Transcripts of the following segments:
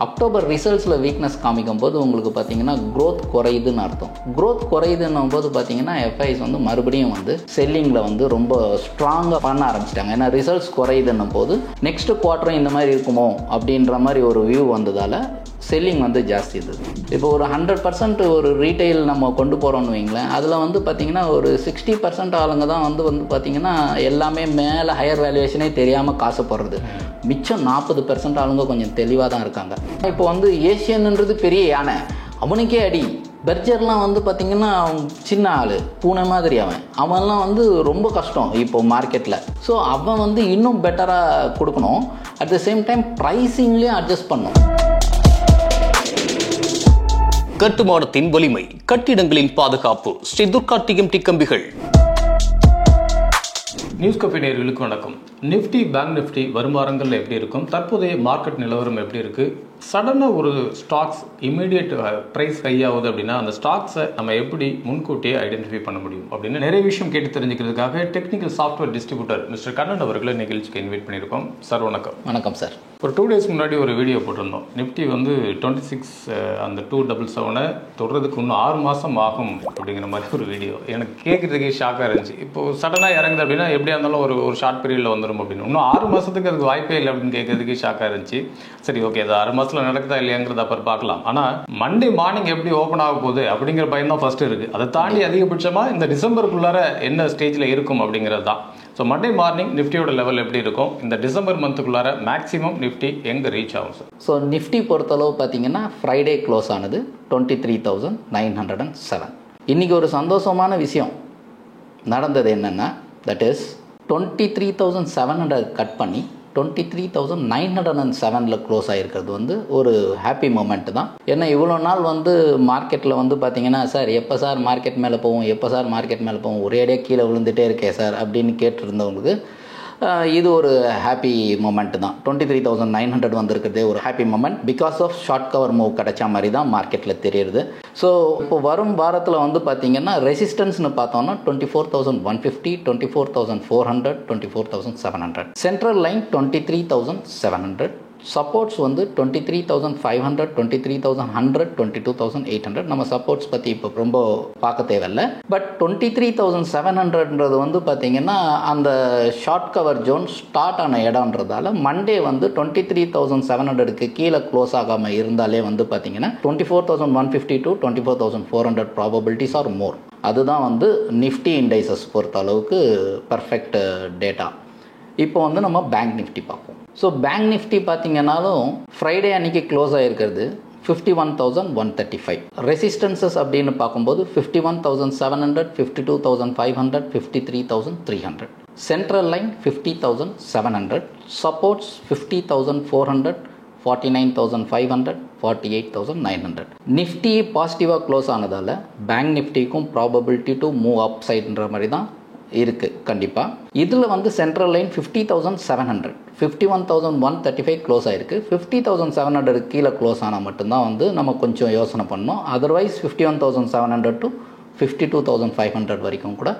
October ரிசல்ட்ஸில் weakness காமிக்கும் போது உங்களுக்கு பார்த்தீங்கன்னா க்ரோத் குறையுதுன்னு அர்த்தம். க்ரோத் குறையுதுன்னும் போது பார்த்தீங்கன்னா எஃப்ஐஸ் வந்து மறுபடியும் வந்து செல்லிங்கில் வந்து ரொம்ப ஸ்ட்ராங்காக பண்ண ஆரம்பிச்சிட்டாங்க. ஏன்னா ரிசல்ட்ஸ் குறையுதுன்னும் போது நெக்ஸ்ட் குவார்ட்டரும் இந்த மாதிரி இருக்குமோ அப்படின்ற மாதிரி ஒரு வியூ வந்ததால் செல்லிங் வந்து ஜாஸ்தி இருந்தது. இப்போ ஒரு 100% ஒரு ரீட்டைல் நம்ம கொண்டு போகிறோம்னு வைங்களேன், அதில் வந்து பார்த்திங்கன்னா ஒரு 60% ஆளுங்க தான் வந்து பார்த்திங்கன்னா எல்லாமே மேலே ஹையர் வேல்யூவேஷனே தெரியாமல் காசு போடுறது. மிச்சம் 40% ஆளுங்க கொஞ்சம் தெளிவாக தான் இருக்காங்க. இப்போ வந்து ஏஷியன்ன்றது பெரிய யானை, அவனுக்கே அடி. பெர்ஜர்லாம் வந்து பார்த்திங்கன்னா சின்ன ஆள், பூனை மாதிரி அவன்லாம் வந்து ரொம்ப கஷ்டம் இப்போ மார்க்கெட்டில். ஸோ அவன் வந்து இன்னும் பெட்டராக கொடுக்கணும். அட் த சேம் டைம் ப்ரைஸிங்லேயும் அட்ஜஸ்ட் பண்ணணும். கட்டுமானத்தின் வலிமை, கட்டிடங்களின் பாதுகாப்பு. ஸ்ரீ துர்கா டிஎம்டி கம்பிகள். நியூஸ் கஃபே நேயர்களுக்கு வணக்கம். நிஃப்டி, பேங்க் நிஃப்டி வரும் வாரங்களில் எப்படி இருக்கும், தற்போதைய மார்க்கெட் நிலவரம் எப்படி இருக்கு, சடனாக ஒரு ஸ்டாக்ஸ் இமீடியட் ப்ரைஸ் ஹை ஆகுது அப்படின்னா அந்த ஸ்டாக்ஸை நம்ம எப்படி முன்கூட்டியே ஐடென்டிஃபை பண்ண முடியும் அப்படின்னு நிறைய விஷயம் கேட்டு தெரிஞ்சுக்கிறதுக்காக technical software distributor mister Kannan அவர்களை நிகழ்ச்சிக்கு இன்வைட் பண்ணியிருக்கோம். சார் வணக்கம். வணக்கம் சார். ஒரு 2 days முன்னாடி ஒரு வீடியோ போட்டிருந்தோம். நிஃப்டி வந்து 26 அந்த 277 தொடுறதுக்கு இன்னும் 6 மாதம் ஆகும் அப்படிங்கிற மாதிரி ஒரு வீடியோ. எனக்கு கேட்குறதுக்கே ஷாக்காக இருந்துச்சு. இப்போது சடனாக இறங்குது அப்படின்னா எப்படியா இருந்தாலும் ஒரு ஷார்ட் பீரியடில் வந்துடும் அப்படின்னு, இன்னும் 6 மாதத்துக்கு அதுக்கு வாய்ப்பே இல்லை அப்படின்னு கேட்கறதுக்கே ஷாக்காக இருந்துச்சு. சரி, ஓகே, அது 6 மாதத்தில் நடக்குதா இல்லையாங்கிறத அப்புறம் பார்க்கலாம். ஆனால் மண்டே மார்னிங் எப்படி ஓப்பன் ஆக போகுது அப்படிங்கிற பயம் தான் ஃபஸ்ட்டு இருக்குது. அதை தாண்டி அதிகபட்சமாக இந்த டிசம்பருக்குள்ளார என்ன ஸ்டேஜில் இருக்கும் அப்படிங்கிறது தான். ஸோ மண்டே மார்னிங் நிஃப்டியோட லெவல் எப்படி இருக்கும், இந்த டிசம்பர் மந்த்துக்குள்ளார மேக்ஸிமம் நிஃப்டி எங்கே ரீச் ஆகும் சார்? ஸோ நிஃப்டி பொறுத்தளவு பார்த்தீங்கன்னா ஃப்ரைடே க்ளோஸ் ஆனது 23,907. இன்றைக்கி ஒரு சந்தோஷமான விஷயம் நடந்தது என்னென்னா, தட் இஸ் 23,700 கட் பண்ணி 23,907 க்ளோஸ் ஆகிருக்கிறது வந்து ஒரு ஹாப்பி மூமெண்ட் தான். ஏன்னா இவ்வளோ நாள் வந்து மார்க்கெட்டில் வந்து பார்த்திங்கன்னா, சார் எப்போ சார் மார்க்கெட் மேலே போவோம், எப்போ சார் மார்க்கெட் மேலே போவோம், ஒரேடியாக கீழே விழுந்துகிட்டே இருக்கே சார் அப்படின்னு கேட்டுருந்தவங்களுக்கு இது ஒரு ஹாப்பி மூமெண்ட் தான். 23,900 வந்திருக்கிறதே ஒரு happy moment. Because of short cover move கிடைச்ச மாதிரி தான் மார்க்கெட்டில் தெரியுது. ஸோ இப்போ வரும் வாரத்தில் வந்து பார்த்திங்கன்னா ரெசிஸ்டன்ஸ்னு பார்த்தோம்னா 24,150, 24,400, 24,700. Central line 23,700. சப்போர்ட்ஸ் வந்து 23,500, 23,100, 22,800. நம்ம சப்போர்ட்ஸ் பற்றி இப்போ ரொம்ப பார்க்க தேவையில்லை. பட் 23,700ன்றது வந்து பார்த்திங்கன்னா அந்த ஷார்ட் கவர் ஜோன் ஸ்டார்ட் ஆன இடம்ன்றதால மண்டே வந்து 23,700க்கு கீழே க்ளோஸ் ஆகாமல் இருந்தாலே வந்து பார்த்திங்கன்னா 24,150 to 24,400 ப்ராபபிலிட்டிஸ் ஆர் மோர். அதுதான் வந்து நிஃப்டி இண்டைசஸ் பொறுத்த அளவுக்கு பர்ஃபெக்ட் டேட்டா. இப்போ வந்து நம்ம பேங்க் நிஃப்டி பார்ப்போம். ஸோ பேங்க் நிஃப்டி பார்த்தீங்கன்னாலும் ஃப்ரைடே அன்றைக்கி க்ளோஸ் ஆகிருக்கிறது 51,135. ரெசிஸ்டன்சஸ் அப்படின்னு பார்க்கும்போது 51,700, 52,500, 53,300. Central line 50,700. சப்போர்ட்ஸ் 50,400, 49,500, 48,900. நிஃப்டி பாசிட்டிவாக க்ளோஸ் ஆனதால் பேங்க் நிஃப்டிக்கும் ப்ராபபிலிட்டி டு மூவ் அப் சைடுன்ற மாதிரி தான் இருக்குது கண்டிப்பாக. இதில் வந்து சென்ட்ரல் லைன் 50,700, 51,135 க்ளோஸ் ஆகிருக்கு. 50,700 கீழே க்ளோஸ் ஆனால் மட்டும்தான் வந்து நம்ம கொஞ்சம் யோசனை பண்ணோம். அதர்வைஸ் 51,700 to 52,500 வரைக்கும் கூட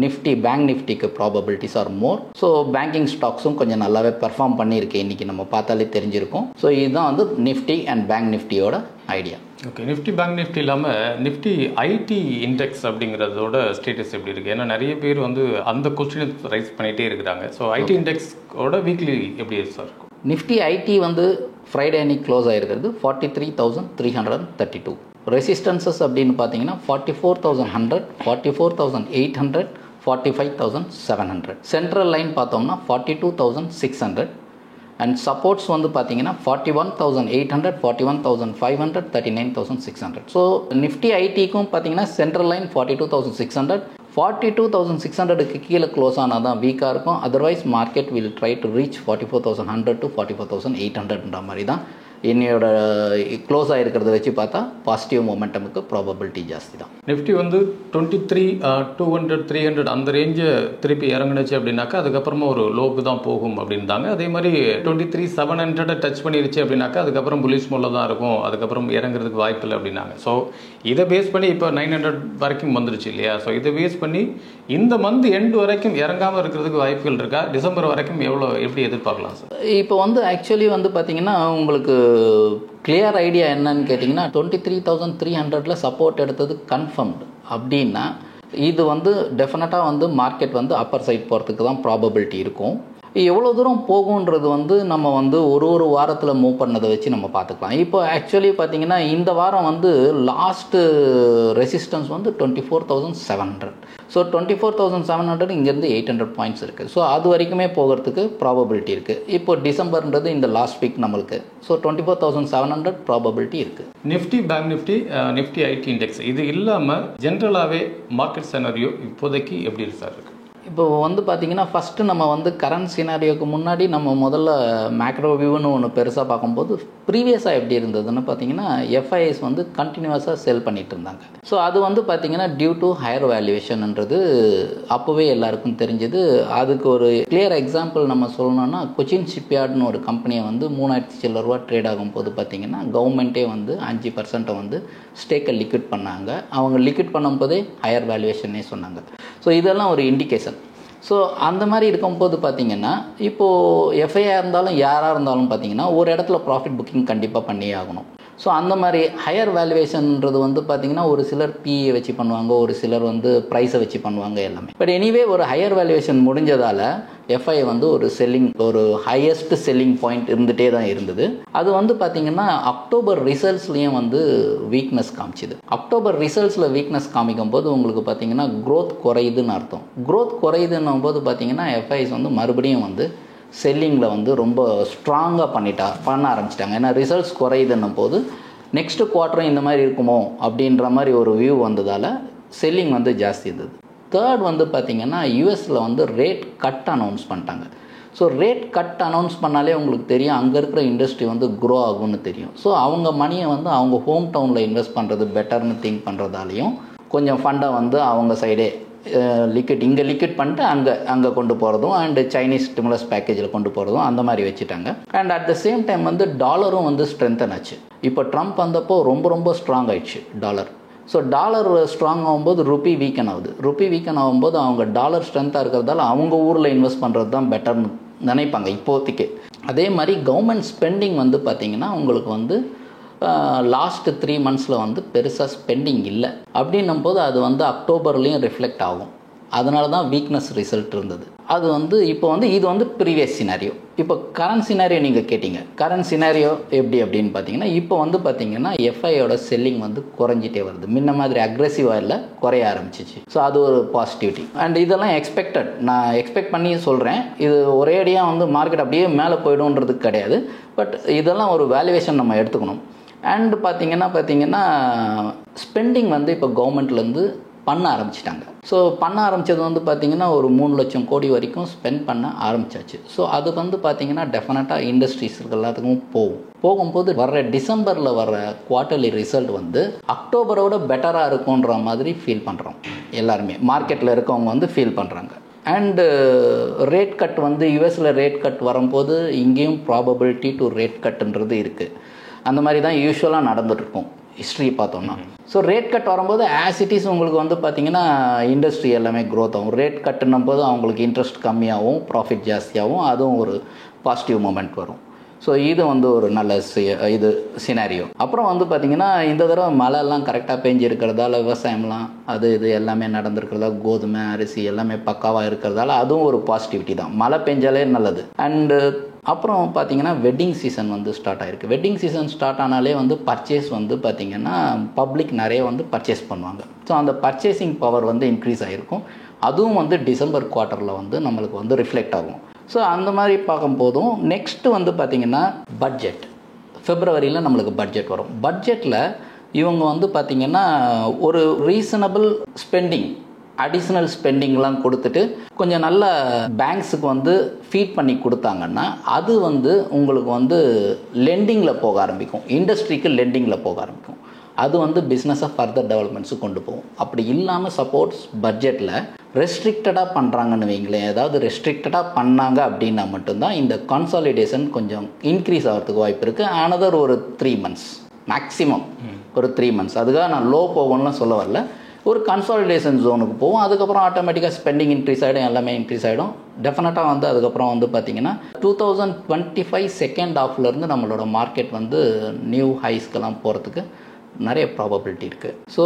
நிஃப்டி, பேங்க் நிஃப்டிக்கு probabilities are more. So banking ஸ்டாக்ஸும் கொஞ்சம் நல்லாவே பெர்ஃபார்ம் பண்ணியிருக்கு, இன்றைக்கி நம்ம பார்த்தாலே தெரிஞ்சிருக்கும். ஸோ இதுதான் வந்து நிஃப்டி அண்ட் பேங்க் நிஃப்டியோட idea. Okay, nifty bank nifty இல்லாமல் நிஃப்டி ஐடி இண்டெக்ஸ் அப்படிங்கிறதோட ஸ்டேட்டஸ் எப்படி இருக்குது? ஏன்னா நிறைய பேர் வந்து அந்த கொஸ்டினை ரைஸ் பண்ணிகிட்டே இருக்கிறாங்க. ஸோ ஐடி இண்டெக்ஸோட வீக்லி எப்படி சார் இருக்கும்? நிஃப்டி ஐடி வந்து ஃப்ரைடே அன்னைக்கு க்ளோஸ் ஆகிருக்கிறது 43,332. ரெசிஸ்டன்சஸ் அப்படின்னு பார்த்தீங்கன்னா 44,100, 44,800, 45,700. சென்ட்ரல் லைன் பார்த்தோம்னா 42,600. அண்ட் சப்போர்ட்ஸ் வந்து பார்த்தீங்கன்னா 41,800, 41,500, 39,600. ஸோ நிஃப்டி ஐடிக்கும் பார்த்தீங்கன்னா சென்ட்ரல் லைன் 42,600, 42,600க்கு கீழே க்ளோஸ் ஆனால் தான் வீக்காக இருக்கும். Otherwise market will try to reach 44,100 to 44,800ன்ற மாதிரி தான் என்னையோட க்ளோஸ் ஆகிருக்கிறத வச்சு பார்த்தா பாசிட்டிவ் மொமெண்டமுக்கு ப்ராபபிலிட்டி ஜாஸ்தி தான். நிஃப்டி வந்து 23,200, 300 அந்த ரேஞ்சை திருப்பி இறங்குனுச்சு அப்படின்னாக்கா அதுக்கப்புறமா ஒரு லோக்கு தான் போகும் அப்படின்றாங்க. அதே மாதிரி 23,700 டச் பண்ணிருச்சு அப்படின்னாக்கா அதுக்கப்புறம் புலிஷ் மோடில் தான் இருக்கும், அதுக்கப்புறம் இறங்குறதுக்கு வாய்ப்பு இல்லை அப்படின்னாங்க. ஸோ இதை பேஸ் பண்ணி இப்போ 900 வரைக்கும் வந்துருச்சு இல்லையா? ஸோ இதை பேஸ் பண்ணி இந்த மந்த் எண்டு வரைக்கும் இறங்காமல் இருக்கிறதுக்கு வாய்ப்புகள் இருக்கா? டிசம்பர் வரைக்கும் எப்படி எதிர்பார்க்கலாம் சார்? இப்போ வந்து ஆக்சுவலி வந்து பார்த்தீங்கன்னா உங்களுக்கு கிளியர் ஐடியா என்னன்னு கேட்டிங்கன்னா 23,300 சப்போர்ட் எடுத்தது கன்ஃபர்ம்டு அப்படின்னா இது வந்து டெஃபினட்டாக வந்து மார்க்கெட் வந்து அப்பர் சைட் போகிறதுக்கு தான் ப்ராபபிலிட்டி இருக்கும். எவ்வளோ தூரம் போகுன்றது வந்து நம்ம வந்து ஒரு வாரத்தில் மூவ் பண்ணதை வச்சு நம்ம பார்த்துக்கலாம். இப்போ ஆக்சுவலி பார்த்தீங்கன்னா இந்த வாரம் வந்து லாஸ்ட்டு ரெசிஸ்டன்ஸ் வந்து 24,700. ஸோ 24,700 இங்கேருந்து 800 பாயிண்ட்ஸ் இருக்குது. ஸோ அது வரைக்குமே போகிறதுக்கு ப்ராபபிலிட்டி இருக்குது. இப்போ டிசம்பர்ன்றது இந்த லாஸ்ட் வீக் நம்மளுக்கு. ஸோ 24,700 ப்ராபபிலிட்டி இருக்குது. Nifty, bank Nifty, Nifty IT index இது இல்லாமல் ஜென்ரலாகவே மார்க்கெட் சினாரியோ இப்போதைக்கு எப்படி சார் இருக்குது? இப்போ வந்து பார்த்திங்கன்னா ஃபஸ்ட்டு நம்ம வந்து கரண்ட் சினாரியோக்கு முன்னாடி நம்ம முதல்ல மேக்ரோ வியூன்னு ஒன்று பெருசாக பார்க்கும்போது ப்ரீவியஸாக எப்படி இருந்ததுன்னு பார்த்தீங்கன்னா எஃப்ஐஎஸ் வந்து கண்டினியூஸாக செல் பண்ணிகிட்டு இருந்தாங்க. ஸோ அது வந்து பார்த்திங்கன்னா டியூ டு ஹையர் வேல்யூவேஷன்ன்றது அப்போவே எல்லாருக்கும் தெரிஞ்சது. அதுக்கு ஒரு கிளியர் எக்ஸாம்பிள் நம்ம சொல்லணும்னா கொச்சின் ஷிப்யார்டுன்னு ஒரு கம்பெனியை வந்து 3,000 சில்லர் ரூபா ட்ரேட் ஆகும்போது பார்த்திங்கன்னா கவர்மெண்ட்டே வந்து 5% வந்து ஸ்டேக்கை லிக்விட் பண்ணாங்க. அவங்க லிக்விட் பண்ணும்போதே ஹையர் வேல்யூவேஷன்னே சொன்னாங்க. ஸோ இதெல்லாம் ஒரு இண்டிகேஷன். ஸோ அந்த மாதிரி இருக்கும்போது பார்த்திங்கன்னா இப்போது எஃப்ஐஆர் இருந்தாலும் யாராக இருந்தாலும் பார்த்திங்கன்னா ஒரு இடத்துல ப்ராஃபிட் புக்கிங் கண்டிப்பாக பண்ணியே ஆகணும். ஸோ அந்த மாதிரி ஹையர் வேல்யூவேஷன்ன்றது வந்து பார்த்திங்கன்னா ஒரு சிலர் பிஏ வச்சு பண்ணுவாங்க, ஒரு சிலர் வந்து ப்ரைஸை வச்சு பண்ணுவாங்க எல்லாமே. பட் எனிவே ஒரு ஹையர் வேல்யூவேஷன் முடிஞ்சதால் எஃப்ஐ வந்து ஒரு செல்லிங், ஒரு ஹையஸ்ட் செல்லிங் பாயிண்ட் இருந்துகிட்டே தான் இருந்தது. அது வந்து பார்த்திங்கன்னா அக்டோபர் ரிசல்ட்ஸ்லேயும் வந்து வீக்னஸ் காமிச்சிது. அக்டோபர் ரிசல்ட்ஸில் வீக்னஸ் காமிக்கும் போது உங்களுக்கு பார்த்திங்கன்னா க்ரோத் குறையுதுன்னு அர்த்தம். க்ரோத் குறையுதுன்னும் போது பார்த்திங்கன்னா எஃப்ஐஸ் வந்து மறுபடியும் வந்து செல்லிங்கில் வந்து ரொம்ப ஸ்ட்ராங்காக பண்ண ஆரம்பிச்சிட்டாங்க. ஏன்னா ரிசல்ட்ஸ் குறையுதுன்னும் போது நெக்ஸ்ட்டு குவார்ட்டரும் இந்த மாதிரி இருக்குமோ அப்படின்ற மாதிரி ஒரு வியூ வந்ததால் செல்லிங் வந்து ஜாஸ்தி இருந்தது. தேர்ட் வந்து பார்த்திங்கன்னா யூஎஸில் வந்து ரேட் கட் அனௌன்ஸ் பண்ணிட்டாங்க. ஸோ ரேட் கட் அனௌன்ஸ் பண்ணாலே உங்களுக்கு தெரியும் அங்கே இருக்கிற இண்டஸ்ட்ரி வந்து க்ரோ ஆகும்னு தெரியும். ஸோ அவங்க மணியை வந்து அவங்க ஹோம் டவுனில் இன்வெஸ்ட் பண்ணுறது பெட்டர்னு திங்க் பண்ணுறதாலையும் கொஞ்சம் ஃபண்டை வந்து அவங்க சைடே லிக்விட் பண்ணிட்டு அங்கே கொண்டு போகிறதும் அண்டு சைனீஸ் ஸ்டிமுலஸ் பேக்கேஜில் கொண்டு போகிறதும் அந்த மாதிரி வச்சுட்டாங்க. And at the same time வந்து டாலரும் வந்து ஸ்ட்ரென்தன் ஆச்சு. இப்போ ட்ரம்ப் வந்தப்போ ரொம்ப ஸ்ட்ராங் ஆயிடுச்சு டாலர். ஸோ டாலர் ஸ்ட்ராங் ஆகும்போது ருப்பி வீக்கன் ஆகுது. ருப்பி வீக்கன் ஆகும்போது அவங்க டாலர் ஸ்ட்ரென்த்தாக இருக்கிறதால அவங்க ஊரில் இன்வெஸ்ட் பண்ணுறது தான் பெட்டர்னு நினைப்பாங்க இப்போதைக்கு. அதே மாதிரி கவர்மெண்ட் ஸ்பெண்டிங் வந்து பார்த்திங்கன்னா உங்களுக்கு வந்து லாஸ்ட் 3 மந்த்ஸில் வந்து பெருசாக ஸ்பெண்டிங் இல்லை. அப்படின்னும் போது அது வந்து அக்டோபர்லேயும் ரிஃப்ளெக்ட் ஆகும். அதனால தான் வீக்னஸ் ரிசல்ட் இருந்தது. அது வந்து இப்போ வந்து இது வந்து ப்ரீவியஸ் சினாரியோ. இப்போ கரண்ட் சினாரியோ நீங்கள் கேட்டிங்க. கரண்ட் சினாரியோ எப்படி அப்படின்னு பார்த்தீங்கன்னா இப்போ வந்து பார்த்திங்கன்னா எஃப்ஐயோட செல்லிங் வந்து குறைஞ்சிட்டே வருது. முன்ன மாதிரி அக்ரெசிவாக இல்லை, குறைய ஆரம்பிச்சிச்சு. ஸோ அது ஒரு பாசிட்டிவிட்டி. அண்ட் இதெல்லாம் எக்ஸ்பெக்டட், நான் எக்ஸ்பெக்ட் பண்ணி சொல்கிறேன். இது ஒரேடியாக வந்து மார்க்கெட் அப்படியே மேலே போய்டும்ன்றதுக்கு கிடையாது. பட் இதெல்லாம் ஒரு வேல்யூவேஷன் நம்ம எடுத்துக்கணும். அண்டு பார்த்திங்கன்னா ஸ்பெண்டிங் வந்து இப்போ கவர்மெண்ட்லேருந்து பண்ண ஆரம்பிச்சிட்டாங்க. ஸோ பண்ண ஆரம்பித்தது வந்து பார்த்திங்கன்னா ஒரு 3 லட்சம் கோடி வரைக்கும் ஸ்பெண்ட் பண்ண ஆரம்பித்தாச்சு. ஸோ அது வந்து பார்த்திங்கன்னா டெஃபினட்டாக இண்டஸ்ட்ரீஸுக்கு எல்லாத்துக்கும் போகும்போது வர்ற டிசம்பரில் வர்ற குவார்ட்டர்லி ரிசல்ட் வந்து அக்டோபரோட பெட்டராக இருக்குன்ற மாதிரி ஃபீல் பண்ணுறோம். எல்லாருமே மார்க்கெட்டில் இருக்கவங்க வந்து ஃபீல் பண்ணுறாங்க. அண்டு ரேட் கட் வந்து யூஎஸில் ரேட் கட் வரும்போது இங்கேயும் ப்ராபபிலிட்டி டு ரேட் கட்டுன்றது இருக்குது. அந்த மாதிரி தான் யூஸ்வலாக நடந்துகிட்ருக்கும் ஹிஸ்ட்ரி பார்த்தோம்னா. ஸோ ரேட் கட் வரும்போது ஆஸ் இட் இஸ் உங்களுக்கு வந்து பார்த்திங்கன்னா இண்டஸ்ட்ரி எல்லாமே க்ரோத் ஆகும். ரேட் கட்டுன்னும் போது அவங்களுக்கு இன்ட்ரெஸ்ட் கம்மியாகவும் ப்ராஃபிட் ஜாஸ்தியாகவும் அதுவும் ஒரு பாசிட்டிவ் மூமெண்ட் வரும். ஸோ இது வந்து ஒரு நல்ல இது சினாரியோ. அப்புறம் வந்து பார்த்திங்கன்னா இந்த தடவை மழைலாம் கரெக்டாக பெஞ்சு இருக்கிறதால விவசாயம்லாம் இது எல்லாமே நடந்துருக்கிறதால கோதுமை அரிசி எல்லாமே பக்காவாக இருக்கிறதால அதுவும் ஒரு பாசிட்டிவிட்டி தான். மழை பெஞ்சாலே நல்லது. அண்டு அப்புறம் பார்த்திங்கன்னா வெட்டிங் சீசன் வந்து ஸ்டார்ட் ஆகிருக்கு. வெட்டிங் சீசன் ஸ்டார்ட் ஆனாலே வந்து பர்ச்சேஸ் வந்து பார்த்திங்கன்னா பப்ளிக் நிறைய வந்து பர்ச்சேஸ் பண்ணுவாங்க. ஸோ அந்த பர்ச்சேசிங் பவர் வந்து இன்க்ரீஸ் ஆகிருக்கும். அதுவும் வந்து டிசம்பர் குவார்ட்டரில் வந்து நம்மளுக்கு வந்து ரிஃப்ளெக்ட் ஆகும். ஸோ அந்த மாதிரி பார்க்கும்போதும் நெக்ஸ்ட்டு வந்து பார்த்திங்கன்னா பட்ஜெட் ஃபெப்ரவரியில் நம்மளுக்கு பட்ஜெட் வரும். பட்ஜெட்டில் இவங்க வந்து பார்த்திங்கன்னா ஒரு ரீசனபிள் ஸ்பெண்டிங், அடிஷ்னல் ஸ்பெண்டிங்லாம் கொடுத்துட்டு கொஞ்சம் நல்ல பேங்க்ஸுக்கு வந்து ஃபீட் பண்ணி கொடுத்தாங்கன்னா அது வந்து உங்களுக்கு வந்து லெண்டிங்கில் போக ஆரம்பிக்கும், இண்டஸ்ட்ரிக்கு லெண்டிங்கில் போக ஆரம்பிக்கும். அது வந்து பிஸ்னஸை ஃபர்தர் டெவலப்மெண்ட்ஸுக்கு கொண்டு போகும். அப்படி இல்லாமல் சப்போஸ் பட்ஜெட்டில் ரெஸ்ட்ரிக்டடாக பண்ணுறாங்கன்னு வைங்களேன், ஏதாவது ரெஸ்ட்ரிக்டடாக பண்ணாங்க அப்படின்னா மட்டும்தான் இந்த கன்சாலிடேஷன் கொஞ்சம் இன்க்ரீஸ் ஆகிறதுக்கு வாய்ப்பு இருக்குது. அனதர் ஒரு 3 months மேக்ஸிமம், ஒரு 3 months. அதுக்காக நான் லோ போகணும்லாம் சொல்ல வரல. ஒரு கன்சாலிடேஷன் ஜோனுக்கு போகும். அதுக்கப்புறம் ஆட்டோமேட்டிக்காக ஸ்பெண்டிங் இன்க்ரீஸ் ஆகிடும், எல்லாமே இன்க்ரீஸ் ஆகிடும். டெஃபினட்டாக வந்து அதுக்கப்புறம் வந்து பார்த்திங்கன்னா 2025 செகண்ட் ஹாஃப்லேருந்து நம்மளோட மார்க்கெட் வந்து நியூ ஹைஸ்க்கெல்லாம் போகிறதுக்கு நிறைய ப்ராபபிலிட்டி இருக்குது. ஸோ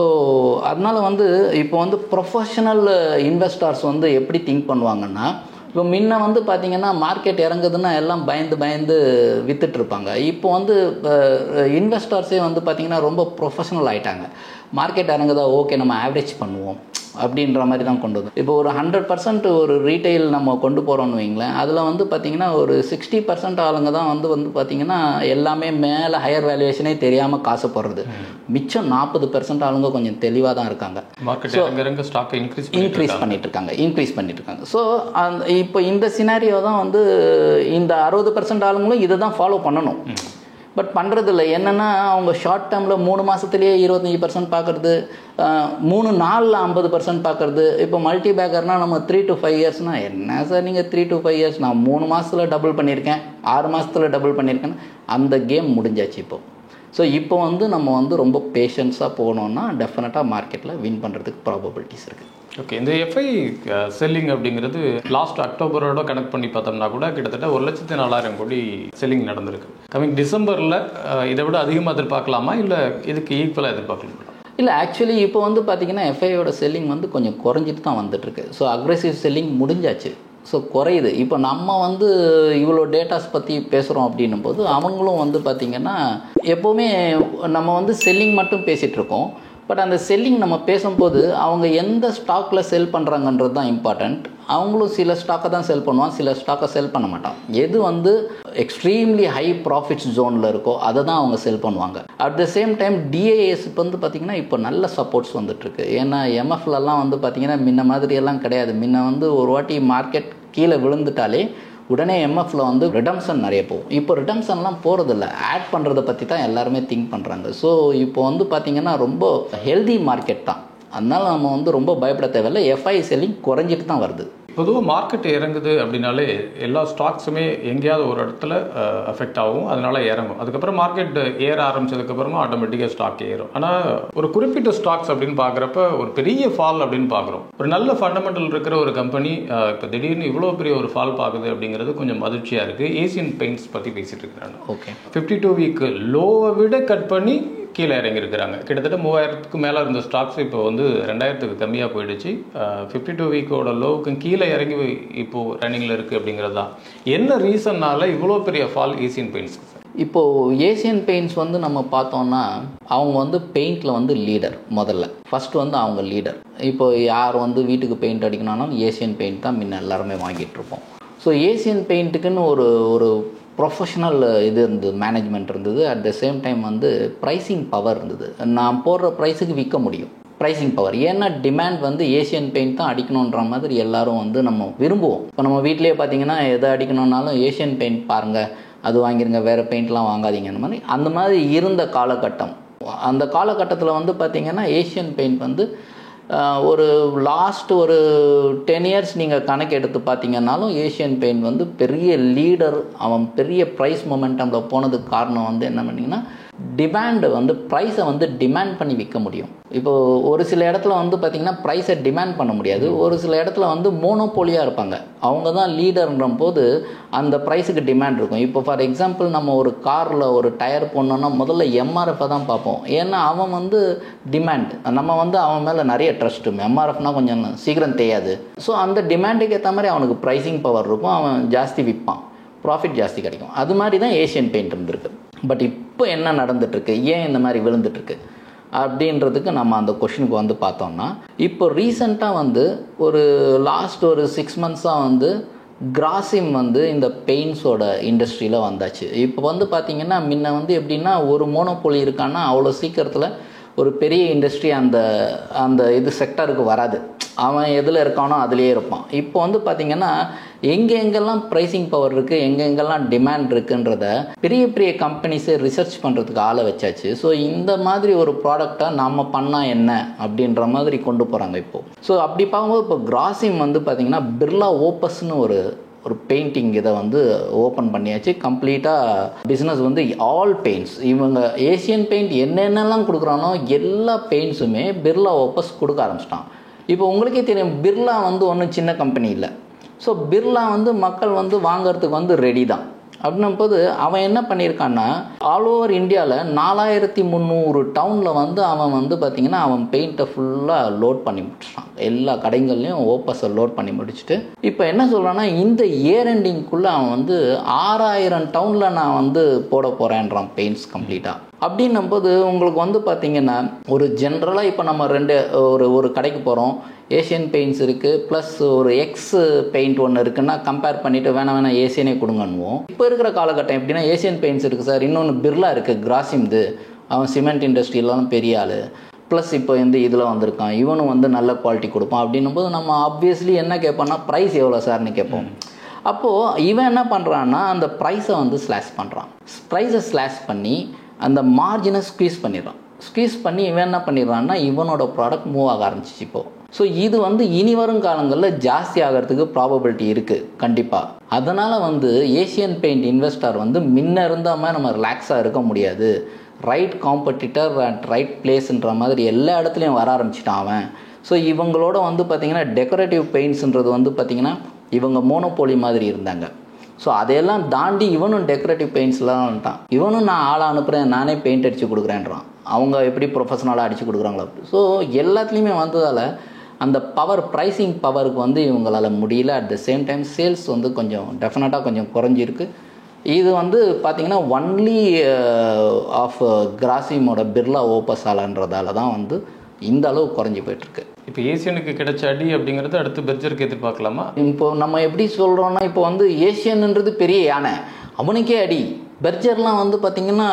அதனால் வந்து இப்போ வந்து ப்ரொஃபஷனல் இன்வெஸ்டர்ஸ் வந்து எப்படி திங்க் பண்ணுவாங்கன்னா, இப்போ முன்ன வந்து பார்த்திங்கன்னா மார்க்கெட் இறங்குதுன்னா எல்லாம் பயந்து விற்றுட்ருப்பாங்க. இப்போ வந்து இன்வெஸ்டர்ஸே வந்து பார்த்திங்கன்னா ரொம்ப ப்ரொஃபஷனல் ஆகிட்டாங்க. மார்க்கெட் இறங்குதா, ஓகே நம்ம ஆவரேஜ் பண்ணுவோம் அப்படின்ற மாதிரி தான் கொண்டு வந்து. இப்போ ஒரு 100% ஒரு ரீட்டைல் நம்ம கொண்டு போகிறோன்னு வைங்களேன், அதில் வந்து பார்த்திங்கன்னா ஒரு 60% ஆளுங்க தான் வந்து பார்த்திங்கன்னா எல்லாமே மேலே ஹையர் வேல்யூவேஷனே தெரியாமல் காசு போடுறது. மிச்சம் 40% ஆளுங்க கொஞ்சம் தெளிவாக தான் இருக்காங்க. இன்க்ரீஸ் பண்ணிட்டு இருக்காங்க. ஸோ இப்போ இந்த சினாரியோ தான் வந்து இந்த 60% ஆளுங்களும் இதை தான் ஃபாலோ பண்ணணும். பட் பண்ணுறதில்ல. என்னென்னா அவங்க ஷார்ட் டேர்மில் 3 மாதத்துலேயே 25% பார்க்குறது, 3 நாளில் 50% பார்க்குறது. இப்போ மல்டி பேக்கர்னால் நம்ம 3 to 5 இயர்ஸ்னால் என்ன சார் நீங்கள் 3 to 5 இயர்ஸ், நான் 3 மாதத்தில் டபுள் பண்ணியிருக்கேன், 6 மாதத்தில் டபுள் பண்ணியிருக்கேன், அந்த கேம் முடிஞ்சாச்சு இப்போ. ஸோ இப்போ வந்து நம்ம வந்து ரொம்ப பேஷன்ஸாக போனோம்னா டெஃபினட்டாக மார்க்கெட்டில் வின் பண்ணுறதுக்கு ப்ராபபிலிட்டிஸ் இருக்குது. ஓகே, இந்த எஃப்ஐ செல்லிங் அப்படிங்கிறது லாஸ்ட் அக்டோபரோட கனெக்ட் பண்ணி பார்த்தோம்னா கூட கிட்டத்தட்ட 1,04,000 கோடி செல்லிங் நடந்திருக்கு. கமிங் டிசம்பரில் இதை விட அதிகமாக எதிர்பார்க்கலாமா, இல்லை இதுக்கு ஈக்குவலாக எதிர்பார்க்கலாமா? இல்லை, ஆக்சுவலி இப்போ வந்து பார்த்திங்கன்னா எஃப்ஐயோட செல்லிங் வந்து கொஞ்சம் குறைஞ்சிட்டு தான் வந்துட்டுருக்கு. ஸோ அக்ரெசிவ் செல்லிங் முடிஞ்சாச்சு. ஸோ குறையுது. இப்போ நம்ம வந்து இவ்வளோ டேட்டாஸ் பற்றி பேசுகிறோம் அப்படின்னும் போது அவங்களும் வந்து பார்த்திங்கன்னா எப்போவுமே நம்ம வந்து செல்லிங் மட்டும் பேசிகிட்ருக்கோம். பட் அந்த செல்லிங் நம்ம பேசும்போது அவங்க எந்த ஸ்டாக்கில் செல் பண்ணுறாங்கன்றது தான் இம்பார்ட்டண்ட். அவங்களும் சில ஸ்டாக்கை தான் செல் பண்ணுவான், சில ஸ்டாக்கை செல் பண்ண மாட்டான். எது வந்து எக்ஸ்ட்ரீம்லி ஹை ப்ராஃபிட்ஸ் ஜோனில் இருக்கோ அதை தான் அவங்க செல் பண்ணுவாங்க. At the same time DAS வந்து பார்த்திங்கன்னா இப்போ நல்ல சப்போர்ட்ஸ் வந்துட்டுருக்கு. ஏன்னா எம்எஃப்லலாம் வந்து பார்த்திங்கன்னா முன்ன மாதிரியெல்லாம் கிடையாது. முன்ன வந்து ஒரு வாட்டி மார்க்கெட் கீழே விழுந்துட்டாலே உடனே எம்எஃப்ல வந்து ரிடம்ஷன் நிறைய போகும். இப்போ ரிடம்ஷன்லாம் போகிறதில்ல, ஆட் பண்ணுறதை பற்றி தான் எல்லாருமே திங்க் பண்ணுறாங்க. ஸோ இப்போ வந்து பார்த்திங்கன்னா ரொம்ப ஹெல்தி மார்க்கெட் தான். அதனால் நம்ம வந்து ரொம்ப பயப்பட தேவையில்லை. எஃப்ஐ செல்லிங் குறைஞ்சிட்டு தான் வருது. பொதுவாக மார்க்கெட் இறங்குது அப்படின்னாலே எல்லா ஸ்டாக்ஸுமே எங்கேயாவது ஒரு இடத்துல அஃபெக்ட் ஆகும், அதனால இறங்கும். அதுக்கப்புறம் மார்க்கெட் ஏற ஆரம்பிச்சதுக்கப்புறமா ஆட்டோமேட்டிக்காக ஸ்டாக் ஏறும். ஆனால் ஒரு குறிப்பிட்ட ஸ்டாக்ஸ் அப்படின்னு பார்க்குறப்ப ஒரு பெரிய ஃபால் அப்படின்னு பார்க்குறோம். ஒரு நல்ல ஃபண்டமெண்டல் இருக்கிற ஒரு கம்பெனி இப்போ திடீர்னு இவ்வளோ பெரிய ஒரு ஃபால் பார்க்குது அப்படிங்கிறது கொஞ்சம் மகிழ்ச்சியாக இருக்குது. ஏசியன் பெயிண்ட்ஸ் பற்றி பேசிகிட்டு இருக்கிறாங்க. ஓகே, 52 வீக் லோவை விட கட் பண்ணி கீழே இறங்கியிருக்கிறாங்க. கிட்டத்தட்ட 3000க்கு மேலே இருந்த ஸ்டாக்ஸ் இப்போ வந்து 2000க்கு கம்மியாக போயிடுச்சு. 52 வீக்கோட லோவுக்கு கீழே இறங்கி இப்போது ரன்னிங்கில் இருக்குது அப்படிங்கிறது தான். என்ன ரீசன்னால இவ்வளோ பெரிய ஃபால் ஏசியன் பெயிண்ட்ஸ்க்கு? இப்போது ஏசியன் பெயிண்ட்ஸ் வந்து நம்ம பார்த்தோம்னா அவங்க வந்து பெயிண்டில் வந்து லீடர். முதல்ல ஃபஸ்ட்டு வந்து அவங்க லீடர். இப்போ யார் வந்து வீட்டுக்கு பெயிண்ட் அடிக்கணும்னாலும் ஏசியன் பெயிண்ட் தான் முன்ன எல்லாருமே வாங்கிட்டு இருப்போம். ஸோ ஏசியன் பெயிண்ட்டுக்குன்னு ஒரு ப்ரொஃபஷனல் இது இருந்தது, மேனேஜ்மெண்ட் இருந்தது. அட் த சேம் டைம் வந்து ப்ரைஸிங் பவர் இருந்தது. நான் போடுற ப்ரைஸுக்கு விற்க முடியும், ப்ரைஸிங் பவர். ஏன்னா டிமாண்ட் வந்து ஏசியன் பெயிண்ட் தான் அடிக்கணுன்ற மாதிரி எல்லாரும் வந்து நம்ம விரும்புவோம். இப்போ நம்ம வீட்டிலேயே பார்த்தீங்கன்னா எதை அடிக்கணுன்னாலும் ஏசியன் பெயிண்ட் பாருங்கள், அது வாங்கிருங்க, வேறு பெயிண்ட்லாம் வாங்காதீங்கன்னு மாதிரி அந்த மாதிரி இருந்த காலகட்டம். அந்த காலகட்டத்தில் வந்து பார்த்திங்கன்னா ஏசியன் பெயிண்ட் வந்து ஒரு லாஸ்ட் ஒரு 10 இயர்ஸ் நீங்கள் கணக்கு எடுத்து பார்த்தீங்கன்னாலும் ஏசியன் பெயிண்ட் வந்து பெரிய லீடர். அவன் பெரிய ப்ரைஸ் மொமெண்டமில் போனதுக்கு காரணம் வந்து என்ன பண்ணிங்கன்னா டிமாண்டு வந்து ப்ரைஸை வந்து டிமாண்ட் பண்ணி விற்க முடியும். இப்போது ஒரு சில இடத்துல வந்து பார்த்திங்கன்னா ப்ரைஸை டிமாண்ட் பண்ண முடியாது. ஒரு சில இடத்துல வந்து மோனோபோலியாக இருப்பாங்க, அவங்க தான் லீடர்ன்ற போது அந்த ப்ரைஸுக்கு டிமாண்ட் இருக்கும். இப்போ ஃபார் எக்ஸாம்பிள் நம்ம ஒரு காரில் ஒரு டயர் போடணுன்னா முதல்ல எம்ஆர்எஃப்பை தான் பார்ப்போம். ஏன்னா அவன் வந்து டிமாண்ட், நம்ம வந்து அவன் மேலே நிறைய ட்ரஸ்ட்டு. எம்ஆர்எஃப்னால் கொஞ்சம் சீக்கிரம் தெரியாது. ஸோ அந்த டிமாண்டுக்கு ஏற்ற மாதிரி அவனுக்கு ப்ரைஸிங் பவர் இருக்கும், அவன் ஜாஸ்தி விற்பான், ப்ராஃபிட் ஜாஸ்தி கிடைக்கும். அது மாதிரி தான் ஏசியன் பெயிண்ட் இருந்திருக்கு. பட் இப்போ என்ன நடந்துட்டுருக்கு, ஏன் இந்த மாதிரி விழுந்துட்டுருக்கு அப்படின்றதுக்கு நம்ம அந்த கொஷினுக்கு வந்து பார்த்தோம்னா, இப்போ ரீசெண்டாக வந்து ஒரு லாஸ்ட் ஒரு 6 மந்த்ஸாக வந்து கிராசிம் வந்து இந்த பெயிண்ட்ஸோட இண்டஸ்ட்ரியில் வந்தாச்சு. இப்போ வந்து பார்த்திங்கன்னா முன்ன வந்து எப்படின்னா ஒரு மோனோபோலி இருக்கான்னா அவ்வளோ சீக்கிரத்தில் ஒரு பெரிய இண்டஸ்ட்ரி அந்த இது செக்டருக்கு வராது. அவன் எதில் இருக்கானோ அதுலேயே இருப்பான். இப்போ வந்து பார்த்திங்கன்னா எங்கெங்கெல்லாம் ப்ரைஸிங் பவர் இருக்குது, எங்கெங்கெல்லாம் டிமாண்ட் இருக்குன்றத பெரிய பெரிய கம்பெனிஸே ரிசர்ச் பண்ணுறதுக்கு ஆளை வச்சாச்சு. ஸோ இந்த மாதிரி ஒரு ப்ராடக்டை நம்ம பண்ணால் என்ன அப்படின்ற மாதிரி கொண்டு போகிறாங்க இப்போது. ஸோ அப்படி பார்க்கும்போது இப்போ கிராசிம் வந்து பார்த்திங்கன்னா பிர்லா ஓப்பஸ்னு ஒரு பெயிண்டிங் இதை வந்து ஓப்பன் பண்ணியாச்சு. கம்ப்ளீட்டாக பிஸ்னஸ் வந்து ஆல் பெயிண்ட்ஸ், இவங்க ஏஷியன் பெயிண்ட் என்னென்னலாம் கொடுக்குறானோ எல்லா பெயிண்ட்ஸுமே பிர்லா ஓப்பஸ் கொடுக்க ஆரம்பிச்சிட்டான். இப்போ உங்களுக்கே தெரியும், பிர்லா வந்து ஒன்றும் சின்ன கம்பெனி இல்லை. ஸோ பிர்லா வந்து மக்கள் வந்து வாங்கிறதுக்கு வந்து ரெடி தான். அப்படின்னும் போது அவன் என்ன பண்ணியிருக்கான்னா, ஆல் ஓவர் இந்தியாவில் 4300 டவுனில் வந்து அவன் வந்து பார்த்திங்கன்னா அவன் பெயிண்ட்டை ஃபுல்லாக லோட் பண்ணி முடிச்சிட்டான். எல்லா கடைகள்லையும் ஓப்பஸை லோட் பண்ணி முடிச்சுட்டு இப்போ என்ன சொல்கிறான்னா, இந்த இயர் எண்டிங்குள்ளே அவன் வந்து 6000 டவுனில் நான் வந்து போட போகிறேன்றான் பெயிண்ட்ஸ் கம்ப்ளீட்டாக. அப்படின்னும் போது உங்களுக்கு வந்து பார்த்திங்கன்னா ஒரு ஜென்ரலாக இப்போ நம்ம ஒரு கடைக்கு போகிறோம், ஏஷியன் பெயிண்ட்ஸ் இருக்குது, ப்ளஸ் ஒரு எக்ஸ் பெயிண்ட் ஒன்று இருக்குன்னா கம்பேர் பண்ணிவிட்டு வேணாம் ஏசியனே கொடுங்கன்னுவோம். இப்போ இருக்கிற காலகட்டம் எப்படின்னா, ஏஷியன் பெயிண்ட்ஸ் இருக்குது சார், இன்னொன்று பிர்லா இருக்குது, கிராசிம்து, அவன் சிமெண்ட் இண்டஸ்ட்ரியிலாம் பெரிய ஆள், ப்ளஸ் இப்போ வந்து இதில் வந்திருக்கான், இவனும் வந்து நல்ல குவாலிட்டி கொடுப்பான். அப்படின்னும் போது நம்ம ஆப்வியஸ்லி என்ன கேட்போம்னா, ப்ரைஸ் எவ்வளோ சார்னு கேட்போம். அப்போது இவன் என்ன பண்ணுறான்னா, அந்த ப்ரைஸை வந்து ஸ்லாஷ் பண்ணுறான். ப்ரைஸை ஸ்லாஷ் பண்ணி அந்த மார்ஜினை ஸ்குவீஸ் பண்ணிடுறான். ஸ்குவீஸ் பண்ணி இவன் என்ன பண்ணிடுறான்னா, இவனோட ப்ராடக்ட் மூவ் ஆக ஆரம்பிச்சிச்சு இப்போது. ஸோ இது வந்து இனி வரும் காலங்களில் ஜாஸ்தி ஆகிறதுக்கு ப்ராபபிலிட்டி இருக்குது கண்டிப்பாக. அதனால் வந்து ஏஷியன் பெயிண்ட் இன்வெஸ்டர் வந்து முன்ன இருந்தாமல் நம்ம ரிலாக்ஸாக இருக்க முடியாது. ரைட் காம்படிட்டர் அட் ரைட் பிளேஸ்ன்ற மாதிரி எல்லா இடத்துலையும் வர ஆரம்பிச்சிட்டான் அவன். ஸோ இவங்களோட வந்து பார்த்திங்கன்னா டெக்கரேட்டிவ் பெயிண்ட்ஸுன்றது வந்து பார்த்திங்கன்னா இவங்க மோனோபோலி மாதிரி இருந்தாங்க. ஸோ அதையெல்லாம் தாண்டி இவனும் டெக்கரேட்டிவ் பெயிண்ட்ஸ்லாம் வந்துட்டான். இவனும் நான் ஆளை அனுப்புகிறேன், நானே பெயிண்ட் அடித்து கொடுக்குறேன்றான். அவங்க எப்படி ப்ரொஃபஷனலாக அடித்து கொடுக்குறாங்களோ. ஸோ எல்லாத்துலேயுமே வந்ததால் அந்த பவர், ப்ரைஸிங் பவருக்கு வந்து இவங்களால் முடியல. At the same time sales வந்து கொஞ்சம் டெஃபினட்டாக கொஞ்சம் குறைஞ்சிருக்கு. இது வந்து பார்த்திங்கன்னா ஒன்லி ஆஃப் கிராசிமோட பிர்லா ஓப்பஸாலன்றதால தான் வந்து இந்த அளவு குறைஞ்சி போயிட்டுருக்கு. இப்போ ஏசியனுக்கு கிடைச்ச அடி அப்படிங்கிறது அடுத்து பெர்ஜருக்கு எதிர்பார்க்கலாமா? இப்போ நம்ம எப்படி சொல்கிறோன்னா, இப்போ வந்து ஏஷியன்ன்றது பெரிய யானை, அவனுக்கே அடி. பெர்ஜர்லாம் வந்து பார்த்திங்கன்னா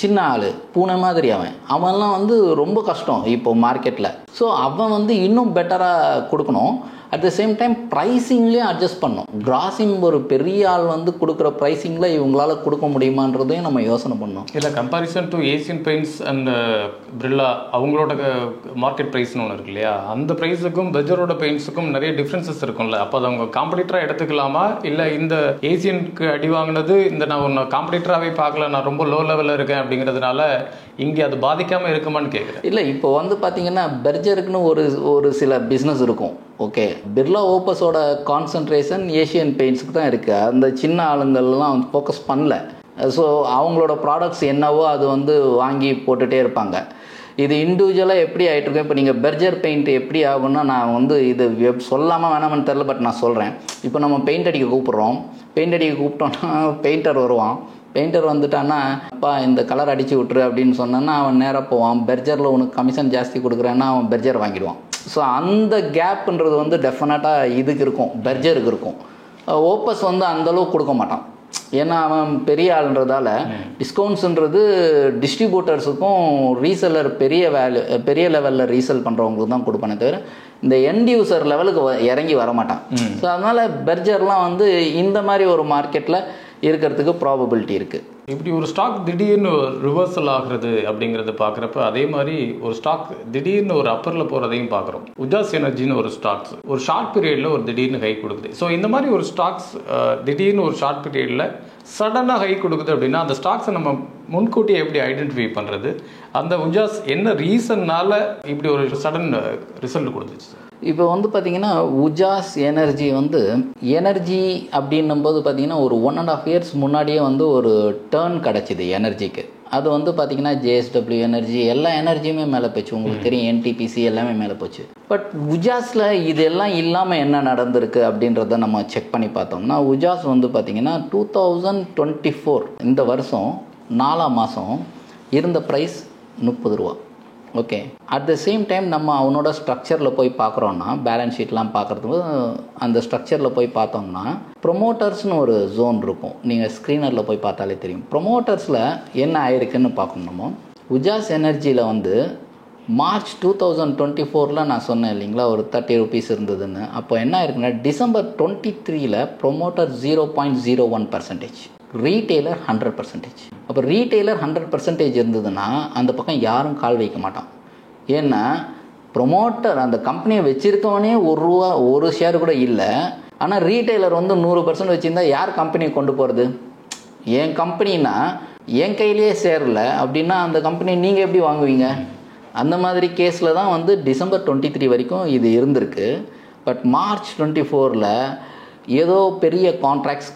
சின்ன ஆள், பூனை மாதிரி அவன்லாம் வந்து ரொம்ப கஷ்டம் இப்போ மார்க்கெட்டில். ஸோ அவன் வந்து இன்னும் பெட்டராக கொடுக்கணும். அட் த சேம் டைம் ப்ரைஸிங்லேயும் அட்ஜஸ்ட் பண்ணணும். கிராசிம் ஒரு பெரிய ஆள் வந்து கொடுக்குற ப்ரைஸிங்கில் இவங்களால கொடுக்க முடியுமான்றதையும் நம்ம யோசனை பண்ணணும். இல்லை, comparison to Asian paints and Birla அவங்களோட மார்க்கெட் ப்ரைஸ்னு ஒன்று இருக்கு இல்லையா, அந்த ப்ரைஸுக்கும் பெர்ஜரோட பெயிண்ட்ஸுக்கும் நிறைய டிஃப்ரென்சஸ் இருக்கும்ல. அப்போ அதை அவங்க காம்படிட்டராக எடுத்துக்கலாமா, இல்லை இந்த ஏசியனுக்கு அடி வாங்கினது இந்த நான் ஒன்று காம்படிட்டராகவே பார்க்கல, நான் ரொம்ப லோ லெவலில் இருக்கேன் அப்படிங்கிறதுனால இங்கே அது பாதிக்காமல் இருக்குமான்னு கேட்குறேன். இல்லை, இப்போ வந்து பார்த்திங்கன்னா பெர்ஜருக்குன்னு ஒரு சில பிஸ்னஸ் இருக்கும். ஓகே, பிர்லா ஓப்பஸோட கான்சன்ட்ரேஷன் ஏஷியன் பெயிண்ட்ஸுக்கு தான் இருக்குது. அந்த சின்ன ஆளுங்கள்லாம் ஃபோக்கஸ் பண்ணல. ஸோ அவங்களோட ப்ராடக்ட்ஸ் என்னவோ அது வந்து வாங்கி போட்டுகிட்டே இருப்பாங்க. இது இண்டிவிஜுவலாக எப்படி ஆகிட்டுருக்கோம். இப்போ நீங்கள் பெர்ஜர் பெயிண்ட் எப்படி ஆகும்னா, நான் வந்து இது சொல்லாமல் வேணாமன்னு தெரில, பட் நான் சொல்கிறேன். இப்போ நம்ம பெயிண்ட் அடிக்க கூப்பிட்றோம், பெயிண்ட் அடிக்க கூப்பிட்டோன்னா பெயிண்டர் வருவான். பெயிண்டர் வந்துட்டான்னா, அப்பா இந்த கலர் அடித்து விட்ரு அப்படின்னு சொன்னான்னா அவன் நேராக போவான். பெர்ஜரில் உனக்கு கமிஷன் ஜாஸ்தி கொடுக்குறேன்னா அவன் பெர்ஜர் வாங்கிடுவான். ஸோ அந்த கேப்புன்றது வந்து டெஃபினட்டாக இதுக்கு இருக்கும், பெர்ஜருக்கு இருக்கும். ஓப்பஸ் வந்து அந்தளவுக்கு கொடுக்க மாட்டான். ஏன்னா அவன் பெரிய ஆளுன்றதால டிஸ்கவுண்ட்ஸுன்றது டிஸ்ட்ரிபியூட்டர்ஸுக்கும் ரீசெல்லர் பெரிய லெவலில் ரீசெல் பண்ணுறவங்களுக்கு தான் கொடுப்பானே தவிர இந்த எண்ட் யூசர் லெவலுக்கு இறங்கி வரமாட்டான். ஸோ அதனால் பெர்ஜர்லாம் வந்து இந்த மாதிரி ஒரு மார்க்கெட்டில் இருக்கிறதுக்கு ப்ராபபிலிட்டி இருக்குது. இப்படி ஒரு ஸ்டாக் திடீர்னு ரிவர்சல் ஆகுறது அப்படிங்கிறத பார்க்குறப்ப, அதே மாதிரி ஒரு ஸ்டாக் திடீர்னு ஒரு அப்பரில் போகிறதையும் பார்க்குறோம். உஜாஸ் எனர்ஜின்னு ஒரு ஸ்டாக்ஸ் ஒரு ஷார்ட் பீரியடில் ஒரு திடீர்னு ஹை கொடுக்குது. ஸோ இந்த மாதிரி ஒரு ஸ்டாக்ஸ் திடீர்னு ஒரு ஷார்ட் பீரியடில் சடனாக ஹை கொடுக்குது அப்படின்னா, அந்த ஸ்டாக்ஸை நம்ம முன்கூட்டியே எப்படி ஐடென்டிஃபை பண்ணுறது? அந்த உஜாஸ் என்ன ரீசன்னால் இப்படி ஒரு சடன் ரிசல்ட் கொடுத்துச்சு? இப்போ வந்து பார்த்திங்கன்னா உஜாஸ் எனர்ஜி வந்து எனர்ஜி அப்படின்னும்போது பார்த்திங்கன்னா ஒரு 1.5 years முன்னாடியே வந்து ஒரு டேர்ன் கிடச்சிது எனர்ஜிக்கு. அது வந்து பார்த்திங்கன்னா JSW எனர்ஜி எல்லா எனர்ஜியுமே மேலே போச்சு. உங்களுக்கு தெரியும், NTPC எல்லாமே மேலே போச்சு. பட் உஜாஸில் இதெல்லாம் இல்லாமல் என்ன நடந்திருக்கு அப்படின்றத நம்ம செக் பண்ணி பார்த்தோம்னா, உஜாஸ் வந்து பார்த்திங்கன்னா 2024 இந்த வருஷம் 4ஆம் மாதம் இருந்த ப்ரைஸ் 30 ரூபா. Okay, at the same time நம்ம அவனோட ஸ்ட்ரக்சரில் போய் பார்க்குறோன்னா, பேலன்ஸ் ஷீட்லாம் பார்க்குறதுக்கு அந்த ஸ்ட்ரக்சரில் போய் பார்த்தோம்னா ப்ரொமோட்டர்ஸ்னு ஒரு ஜோன் இருக்கும். நீங்கள் ஸ்க்ரீனரில் போய் பார்த்தாலே தெரியும். ப்ரொமோட்டர்ஸில் என்ன ஆயிருக்குன்னு பார்க்கணும். நம்ம உஜாஸ் எனர்ஜியில் வந்து மார்ச் 2024 நான் சொன்னேன் இல்லைங்களா, ஒரு 30 ரூபீஸ் இருந்ததுன்னு. அப்போ என்ன ஆயிருக்குன்னா, டிசம்பர் 23 ப்ரொமோட்டர் 0.01%, ரீட்டெய்லர் 100%. அப்போ ரீட்டெய்லர் 100% இருந்ததுன்னா அந்த பக்கம் யாரும் கால் வைக்க மாட்டான். ஏன்னா ப்ரொமோட்டர் அந்த கம்பெனியை வச்சுருக்கவனே ₹1 ஒரு ஷேர் கூட இல்லை. ஆனால் ரீட்டைலர் வந்து 100% வச்சுருந்தா யார் கம்பெனியை கொண்டு போகிறது? என் கம்பெனின்னா என் கையிலேயே சேரல அப்படின்னா அந்த கம்பெனி நீங்கள் எப்படி வாங்குவீங்க? அந்த மாதிரி கேஸில் தான் வந்து டிசம்பர் 23 வரைக்கும் இது இருந்திருக்கு. பட் மார்ச் 24 ஏதோ பெரிய கான்ட்ராக்ட்ஸ்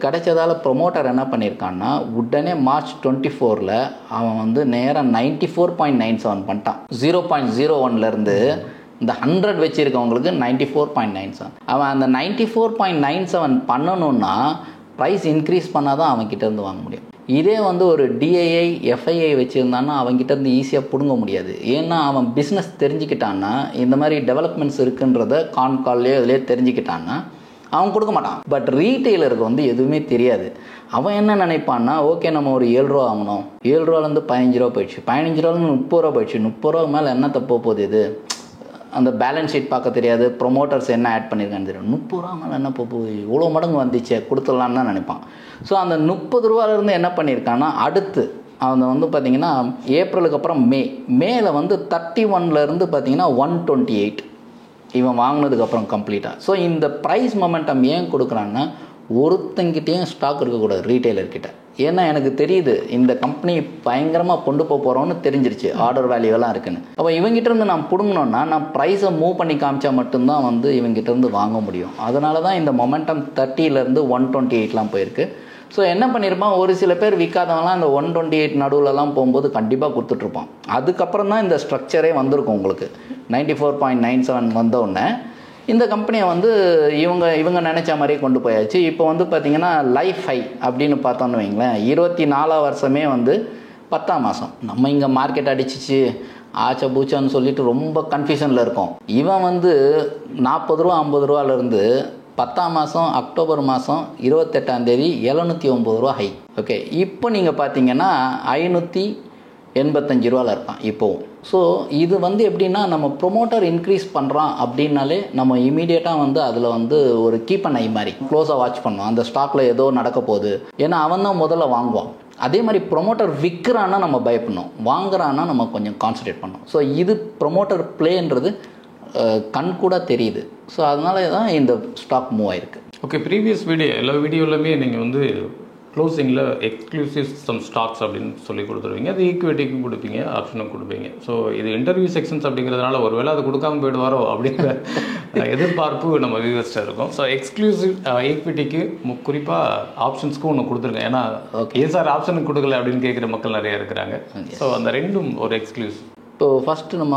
கிடைச்சதால் ப்ரொமோட்டர் என்ன பண்ணியிருக்கான்னா உடனே மார்ச் 24 அவன் வந்து நேராக 94.97 பண்ணிட்டான். 0.01லேருந்து இந்த 100 வச்சுருக்கவங்களுக்கு 94.97. அவன் அந்த 94.97 பண்ணணுன்னா ப்ரைஸ் இன்க்ரீஸ் பண்ணால் தான் அவன்கிட்டேருந்து வாங்க முடியும். இதே வந்து ஒரு டிஐஐ எஃப்ஐஐ வச்சுருந்தான்னா அவன்கிட்டேருந்து ஈஸியாக பிடுங்க முடியாது. ஏன்னா அவன் பிஸ்னஸ் தெரிஞ்சுக்கிட்டான்னா இந்த மாதிரி டெவலப்மெண்ட்ஸ் இருக்குன்றத கால்லையோ இதுலேயே தெரிஞ்சுக்கிட்டான்னா அவன் கொடுக்க மாட்டான். பட் ரீட்டெயிலருக்கு வந்து எதுவுமே தெரியாது. அவன் என்ன நினைப்பான்னா ஓகே நம்ம ஒரு 7 ரூபா வாங்கினோம், 7 ரூபாலேருந்து 15 ரூபா போயிடுச்சு, 15 ரூபாலேருந்து 30 ரூபா போயிடுச்சு, 30 ரூபா மேலே என்ன தப்போ போகுது, இது அந்த பேலன்ஸ் ஷீட் பார்க்க தெரியாது, ப்ரொமோட்டர்ஸ் என்ன ஆட் பண்ணியிருக்கான்னு தெரியும், 30 ரூபா மேலே என்ன போகுது, இவ்வளோ மடங்கு வந்துச்சே கொடுத்துடலான்னு தான் நினைப்பான். ஸோ அந்த 30 ரூபாலேருந்து என்ன பண்ணியிருக்கான்னா அடுத்து அவன் வந்து பார்த்திங்கன்னா ஏப்ரலுக்கு அப்புறம் மேல வந்து 31லேருந்து பார்த்திங்கன்னா 128 இவன் வாங்கினதுக்கப்புறம் கம்ப்ளீட்டாக. ஸோ இந்த ப்ரைஸ் மொமெண்டம் ஏன் கொடுக்குறான்னா ஒருத்தங்கிட்டையும் ஸ்டாக் இருக்கக்கூடாது ரீட்டைலர்கிட்ட. ஏன்னா எனக்கு தெரியுது இந்த கம்பெனி பயங்கரமாக கொண்டு போகிறோன்னு தெரிஞ்சிருச்சு, ஆர்டர் வேல்யூவெல்லாம் இருக்குன்னு. அப்போ இவங்ககிட்டருந்து நான் பிடுங்கணுன்னா நான் ப்ரைஸை மூவ் பண்ணி காமிச்சா மட்டும்தான் வந்து இவங்ககிட்டருந்து வாங்க முடியும். அதனால தான் இந்த மொமெண்டம் 30லேருந்து 128 போயிருக்கு. ஸோ என்ன பண்ணியிருப்பான், ஒரு சில பேர் விற்காதவங்களாம் இந்த 128 நடுவில்லாம் போகும்போது கண்டிப்பாக கொடுத்துட்ருப்பான். அதுக்கப்புறம் தான் இந்த ஸ்ட்ரக்சரே வந்திருக்கும் உங்களுக்கு. 94.97 வந்தோடனே இந்த கம்பெனியை வந்து இவங்க நினச்ச மாதிரியே கொண்டு போயாச்சு. இப்போ வந்து பார்த்திங்கன்னா லைஃப் ஹை அப்படின்னு பார்த்தோன்னு வைங்களேன், 24 வருஷமே வந்து 10ஆம் மாதம் நம்ம இங்கே மார்க்கெட் அடிச்சிச்சு ஆச்சா பூச்சான்னு சொல்லிட்டு ரொம்ப கன்ஃபியூஷனில் இருக்கோம். இவன் வந்து 40 ரூபா 50 ரூபாலேருந்து 10ஆம் மாதம் அக்டோபர் மாதம் 28ஆம் தேதி 709 ரூபா ஹை. ஓகே, இப்போ நீங்கள் பார்த்தீங்கன்னா 585 ரூபாவில் இருக்கான் இப்போவும். ஸோ இது வந்து எப்படின்னா நம்ம ப்ரொமோட்டர் இன்க்ரீஸ் பண்ணுறான் அப்படின்னாலே நம்ம இமீடியட்டாக வந்து அதில் வந்து ஒரு கீப் அண்ட் ஐ மாதிரி க்ளோஸாக வாட்ச் பண்ணுவோம். அந்த ஸ்டாக்கில் ஏதோ நடக்க போகுது, ஏன்னா அவன் தான் முதல்ல வாங்குவான். அதே மாதிரி ப்ரொமோட்டர் விற்கிறான்னா நம்ம பயப்படணும், வாங்குறான்னா நம்ம கொஞ்சம் கான்சன்ட்ரேட் பண்ணணும். ஸோ இது ப்ரொமோட்டர் பிளேன்றது கண் கூட தெரியுது. ஸோ அதனால தான் இந்த ஸ்டாக் மூவ் ஆயிருக்கு. ஓகே, ப்ரீவியஸ் எல்லா வீடியோலையுமே நீங்கள் வந்து க்ளோசிங்கில் எக்ஸ்க்ளூசிவ் சம் ஸ்டாக்ஸ் அப்படின்னு சொல்லி கொடுத்துருவீங்க. அது ஈக்விட்டிக்கும் கொடுப்பீங்க, ஆப்ஷனும் கொடுப்பீங்க. ஸோ இது இன்டர்வியூ செக்ஷன்ஸ் அப்படிங்கிறதுனால ஒருவேளை அது கொடுக்காம போயிடுவாரோ அப்படிங்கிற எதிர்பார்ப்பு நம்ம வியூவர்ஸ்டாக இருக்கும். ஸோ எக்ஸ்க்ளூசிவ் ஈக்விட்டிக்கு குறிப்பாக ஆப்ஷன்ஸ்க்கும் ஒன்று கொடுத்துருங்க. ஏன்னா ஏன் சார் ஆப்ஷனுக்கு கொடுக்கல அப்படின்னு கேட்குற மக்கள் நிறையா இருக்கிறாங்க. ஸோ அந்த ரெண்டும் ஒரு எக்ஸ்க்ளூசிவ். இப்போது ஃபஸ்ட்டு நம்ம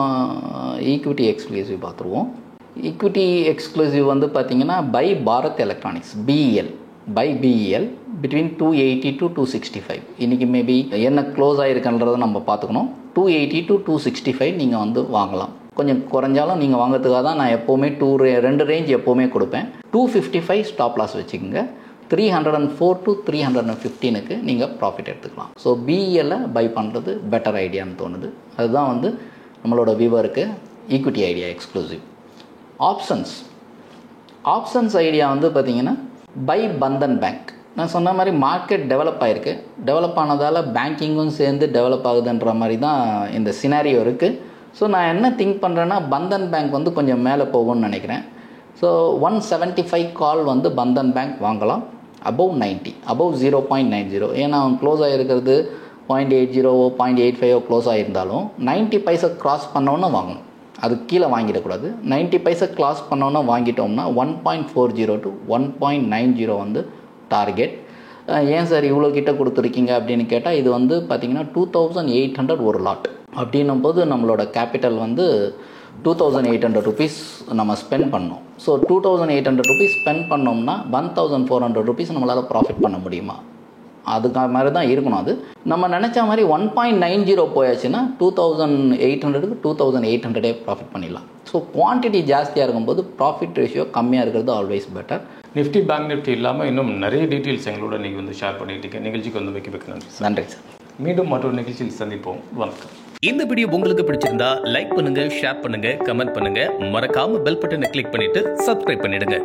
ஈக்விட்டி எக்ஸ்க்ளூசிவ் பார்த்துருவோம். ஈக்விட்டி எக்ஸ்க்ளூசிவ் வந்து பார்த்திங்கன்னா by Bharat Electronics by BEL between 280 to 265. இன்றைக்கி மேபி என்ன க்ளோஸ் ஆகிருக்குன்றதை நம்ம பார்த்துக்கணும். 280 to 265 நீங்கள் வந்து வாங்கலாம். கொஞ்சம் குறைஞ்சாலும் நீங்கள் வாங்கிறதுக்காக தான் நான் எப்போவுமே 2 ரேஞ்ச் எப்போவுமே கொடுப்பேன். 255 ஸ்டாப் லாஸ் வச்சுக்கோங்க. 304 to 315க்கு நீங்கள் ப்ராஃபிட் எடுத்துக்கலாம். ஸோ பிஇஎல்லை பை பண்ணுறது பெட்டர் ஐடியான்னு தோணுது. அதுதான் வந்து நம்மளோட வியூவருக்கு equity idea exclusive. Options idea வந்து பார்த்திங்கன்னா பை பந்தன் பேங்க். நான் சொன்ன மாதிரி மார்க்கெட் டெவலப் ஆகிருக்கு, டெவலப் ஆனதால் பேங்கிங்கும் சேர்ந்து டெவலப் ஆகுதுன்ற மாதிரி தான் இந்த சினாரியோ இருக்குது. ஸோ நான் என்ன திங்க் பண்ணுறேன்னா பந்தன் பேங்க் வந்து கொஞ்சம் மேலே போகும்னு நினைக்கிறேன். ஸோ 175 கால் வந்து பந்தன் பேங்க் வாங்கலாம். Above 90, above 0.90. ஏன்னா அவன் க்ளோஸ் ஆகிருக்கிறது 0.80 0.85 க்ளோஸ் ஆகியிருந்தாலும் 90 பைசா க்ராஸ் பண்ணோன்னு வாங்கணும். அது கீழே வாங்கிடக்கூடாது. 90 பைசா க்ளாஸ் பண்ணோன்னா வாங்கிட்டோம்னா 1.40 to 1.90 வந்து டார்கெட். ஏன் சார் இவ்வளோ கிட்ட கொடுத்துருக்கீங்க அப்படின்னு கேட்டால் இது வந்து பார்த்திங்கன்னா 2800 ஒரு லாட் அப்படின்னும் போது நம்மளோட கேபிட்டல் வந்து 2800 rupees நம்ம ஸ்பெண்ட் பண்ணோம். ஸோ 2800 rupees ஸ்பெண்ட் பண்ணோம்னா 1400 rupees நம்மளால் ப்ராஃபிட் பண்ண முடியுமா? அதுக்காக மாதிரி தான் இருக்கணும். அது நம்ம நினச்ச மாதிரி 1.90 போயாச்சுன்னா 2800க்கு 2800 ப்ராஃபிட் பண்ணிடலாம். ஸோ குவான்டிட்டி ஜாஸ்தியாக இருக்கும்போது ப்ராஃபிட் ரேஷியோ கம்மியாக இருக்கிறது always better. Nifty bank nifty இல்லாமல் இன்னும் நிறைய டீட்டெயில்ஸ் எங்களோட நீங்கள் வந்து ஷேர் பண்ணிட்டீங்க. நிகழ்ச்சிக்கு வந்து வைக்க நன்றி. நன்றி சார். மீண்டும் மற்றொரு நிகழ்ச்சியில் சந்திப்போம். வணக்கம். இந்த வீடியோ உங்களுக்கு பிடிச்சிருந்தா லைக் பண்ணுங்க, ஷேர் பண்ணுங்க, கமெண்ட் பண்ணுங்க. மறக்காம பெல் பட்டனை கிளிக் பண்ணிட்டு சப்ஸ்கிரைப் பண்ணிடுங்க.